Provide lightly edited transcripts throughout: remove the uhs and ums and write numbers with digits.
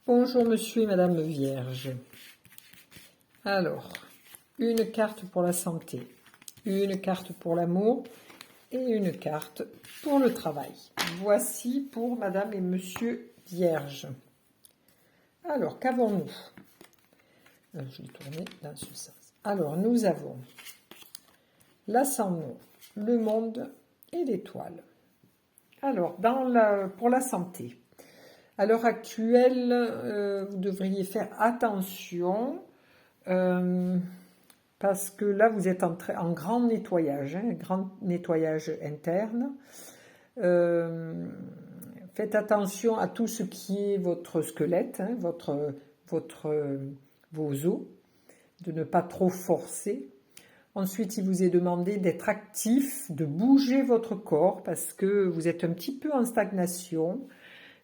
Bonjour monsieur et madame Vierge. Alors, une carte pour la santé, une carte pour l'amour et une carte pour le travail. Voici pour madame et monsieur Vierge. Alors, qu'avons-nous? Je vais tourner dans ce sens. Alors, nous avons l'ascendant, le monde et l'étoile. Alors, pour la santé, à l'heure actuelle, vous devriez faire attention parce que là, vous êtes en grand nettoyage, un grand nettoyage interne. Faites attention à tout ce qui est votre squelette, vos os, de ne pas trop forcer. Ensuite, il vous est demandé d'être actif, de bouger votre corps parce que vous êtes un petit peu en stagnation.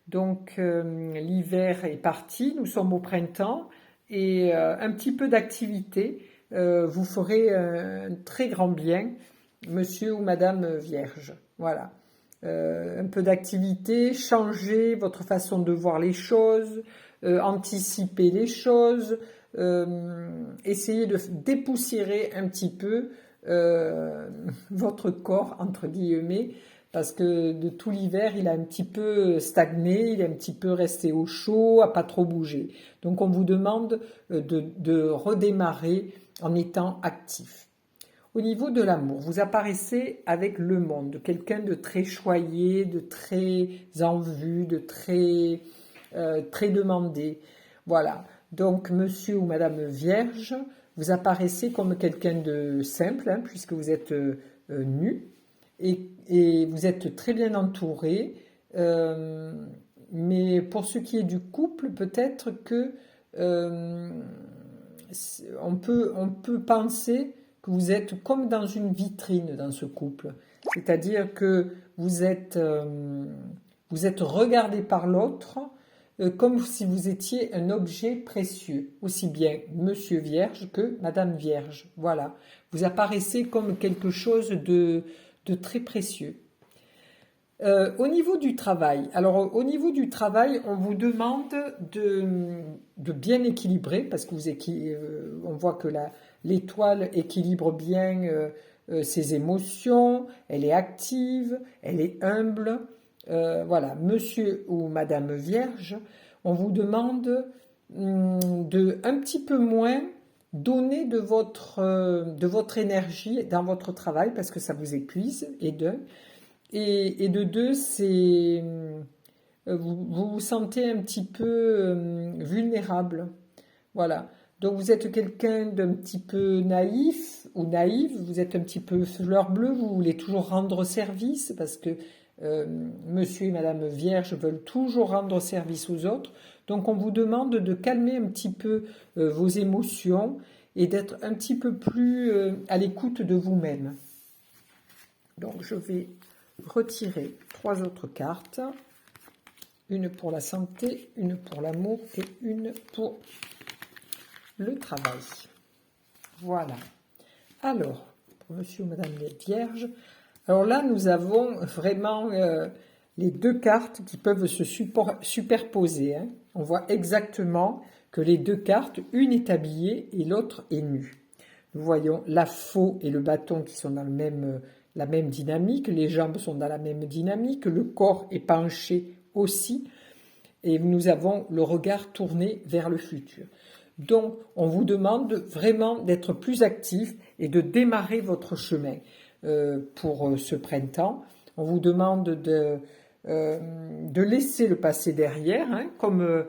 Donc, l'hiver est parti, nous sommes au printemps et un petit peu d'activité vous ferait un très grand bien, monsieur ou madame Vierge. Voilà. Un peu d'activité, changer votre façon de voir les choses, anticiper les choses, essayez de dépoussiérer un petit peu votre corps, entre guillemets, parce que de tout l'hiver, il a un petit peu stagné, il est un petit peu resté au chaud, a pas trop bougé. Donc on vous demande de redémarrer en étant actif. Au niveau de l'amour, vous apparaissez avec le monde, quelqu'un de très choyé, de très en vue, de très demandé. Voilà. Donc, monsieur ou madame Vierge, vous apparaissez comme quelqu'un de simple, puisque vous êtes nu, et vous êtes très bien entouré. Mais pour ce qui est du couple, peut-être que on peut penser que vous êtes comme dans une vitrine dans ce couple. C'est-à-dire que vous êtes regardé par l'autre comme si vous étiez un objet précieux, aussi bien monsieur Vierge que madame Vierge. Voilà, vous apparaissez comme quelque chose de très précieux. Au niveau du travail, alors au niveau du travail, on vous demande de bien équilibrer, parce que on voit que l'étoile équilibre bien ses émotions, elle est active, elle est humble. Voilà, monsieur ou madame Vierge, on vous demande de un petit peu moins donner de votre énergie dans votre travail, parce que ça vous épuise, et de deux, c'est vous vous sentez un petit peu vulnérable. Voilà. Donc vous êtes quelqu'un d'un petit peu naïf ou naïve, vous êtes un petit peu fleur bleue, vous voulez toujours rendre service parce que monsieur et madame Vierge veulent toujours rendre service aux autres. Donc on vous demande de calmer un petit peu vos émotions et d'être un petit peu plus à l'écoute de vous-même. Donc je vais retirer 3 autres cartes, une pour la santé, une pour l'amour et une pour le travail. Voilà. Alors, pour monsieur ou madame les Vierges, alors là nous avons vraiment les 2 cartes qui peuvent se superposer. On voit exactement que les 2 cartes, une est habillée et l'autre est nue. Nous voyons la faux et le bâton qui sont dans la même dynamique, les jambes sont dans la même dynamique, le corps est penché aussi, et nous avons le regard tourné vers le futur. Donc, on vous demande vraiment d'être plus actif et de démarrer votre chemin pour ce printemps. On vous demande de laisser le passé derrière, comme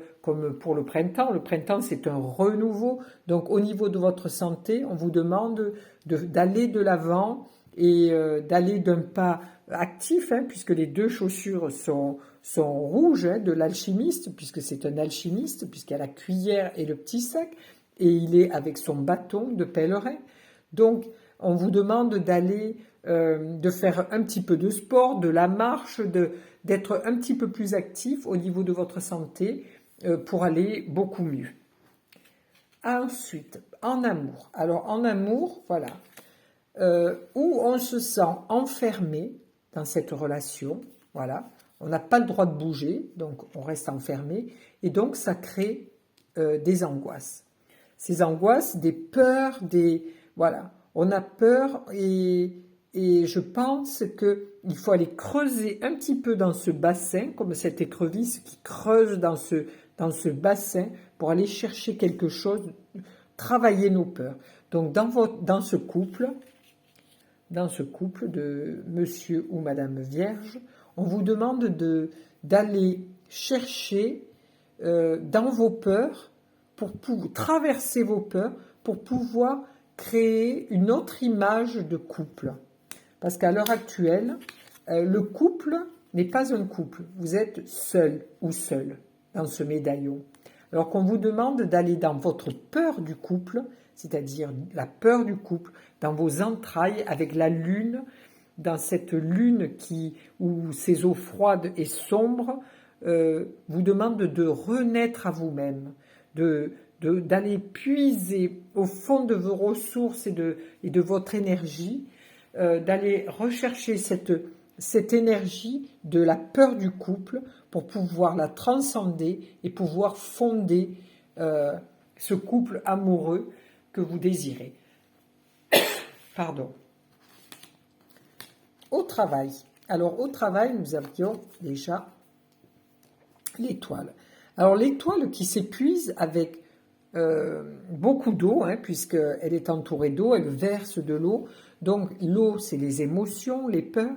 pour le printemps. Le printemps, c'est un renouveau. Donc, au niveau de votre santé, on vous demande d'aller de l'avant et d'aller d'un pas actif, puisque les 2 chaussures sont rouges, de l'alchimiste, puisque c'est un alchimiste, puisqu'il y a la cuillère et le petit sac, et il est avec son bâton de pèlerin. Donc, on vous demande d'aller, de faire un petit peu de sport, de la marche, d'être un petit peu plus actif au niveau de votre santé pour aller beaucoup mieux. Ensuite, en amour. Alors, en amour, voilà, où on se sent enfermé dans cette relation, voilà. On n'a pas le droit de bouger, donc on reste enfermé. Et donc, ça crée des angoisses. Ces angoisses, des peurs, voilà. On a peur et je pense qu'il faut aller creuser un petit peu dans ce bassin, comme cette écrevisse qui creuse dans ce bassin pour aller chercher quelque chose, travailler nos peurs. Donc, dans ce couple de monsieur ou madame Vierge, on vous demande d'aller chercher dans vos peurs, pour traverser vos peurs, pour pouvoir créer une autre image de couple. Parce qu'à l'heure actuelle, le couple n'est pas un couple. Vous êtes seul ou seul dans ce médaillon. Alors qu'on vous demande d'aller dans votre peur du couple, c'est-à-dire la peur du couple, dans vos entrailles, avec la lune, dans cette lune où ces eaux froides et sombres, vous demande de renaître à vous-même, d'aller puiser au fond de vos ressources et de votre énergie, d'aller rechercher cette énergie de la peur du couple pour pouvoir la transcender et pouvoir fonder ce couple amoureux que vous désirez. Pardon. Au travail. Alors, au travail, nous avions déjà l'étoile. Alors, l'étoile qui s'épuise avec beaucoup d'eau, puisqu'elle est entourée d'eau, elle verse de l'eau. Donc, l'eau, c'est les émotions, les peurs,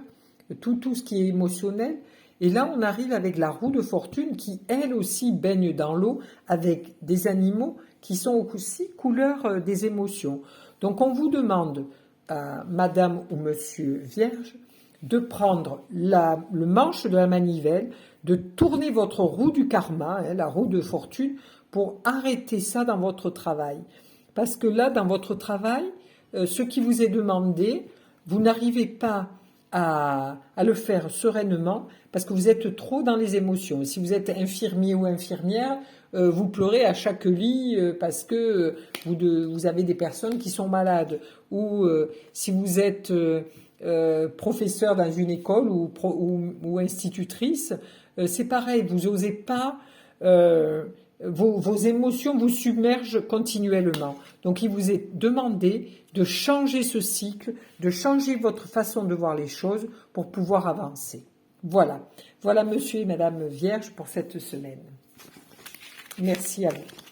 tout ce qui est émotionnel. Et là, on arrive avec la roue de fortune qui, elle aussi, baigne dans l'eau avec des animaux qui sont aussi couleur des émotions. Donc, on vous demande, madame ou monsieur Vierge, de prendre le manche de la manivelle, de tourner votre roue du karma, la roue de fortune, pour arrêter ça dans votre travail. Parce que là, dans votre travail, ce qui vous est demandé, vous n'arrivez pas à le faire sereinement parce que vous êtes trop dans les émotions. Si vous êtes infirmier ou infirmière, vous pleurez à chaque lit parce que vous avez des personnes qui sont malades. Ou si vous êtes professeur dans une école ou institutrice, c'est pareil, vous n'osez pas... Vos émotions vous submergent continuellement. Donc, il vous est demandé de changer ce cycle, de changer votre façon de voir les choses pour pouvoir avancer. Voilà. Voilà, monsieur et madame Vierge, pour cette semaine. Merci à vous.